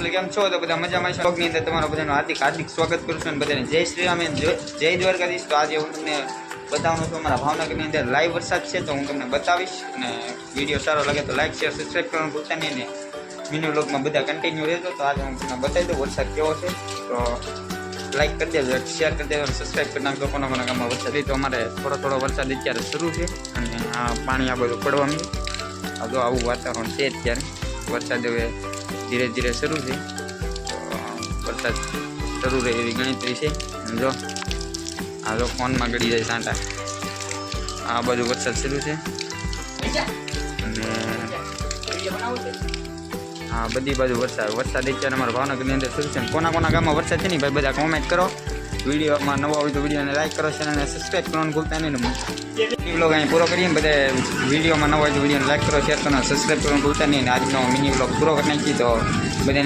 કેમ છો તો બધા મજામાં છો ની અંદર તમારું બધાનું હાર્દિક સ્વાગત કરું છું અને બધાને જય શ્રી રામ અને જય દ્વારકાધીશ. તો આજે હું તમને બતાવવાનું છું અમારા ભાવનગરની અંદર લાઈવ વરસાદ છે, તો હું તમને બતાવીશ. અને વિડીયો સારો લાગે તો લાઈક શેર સબસ્ક્રાઈબ કરવાનું ભૂલતા નહીં ને મિની વ્લોગમાં બધા કન્ટિન્યુ રહેજો. તો આજે હું તમને બતાવી દઉં વરસાદ કેવો છે. તો લાઈક કરી દેજો, શેર કરી દેજો અને સબસ્ક્રાઈબ કરી નાખજો. કોના ગામમાં વરસાદ તો અમારે થોડો વરસાદ અત્યારે શરૂ છે અને આ પાણી આ બધું પડવા માંડ્યું. આ જો આવું વાતાવરણ છે અત્યારે. વરસાદ હવે ધીરે ધીરે શરૂ છે, તો વરસાદ શરૂ રહે એવી ગણતરી છે. જો આ જો ફોનમાં ગળી જાય સાંટા. આ બાજુ વરસાદ શરૂ છે અને હા બધી બાજુ વરસાદ અત્યારે અમારા ભાવનગરની અંદર શરૂ છે. કોના ગામમાં વરસાદ છે ને ભાઈ બધા કોમેન્ટ કરો. વિડીયોમાં નવા હોય તો વિડીયોને લાઈક કરો, ચેનલને સબસ્ક્રાઈબ કરવાનું ભૂલતા નહીં. મિની વ્લોગ અહીં પૂરો કરીએ ને બધા વિડીયોમાં નવા હોય તો વિડીયોને લાઈક કરો, શેર કરો, સબસ્ક્રાઈબ કરવાનું ભૂલતા નહીં. આજનો મિની વ્લોગ પૂરો કરી નાખીએ તો બધાને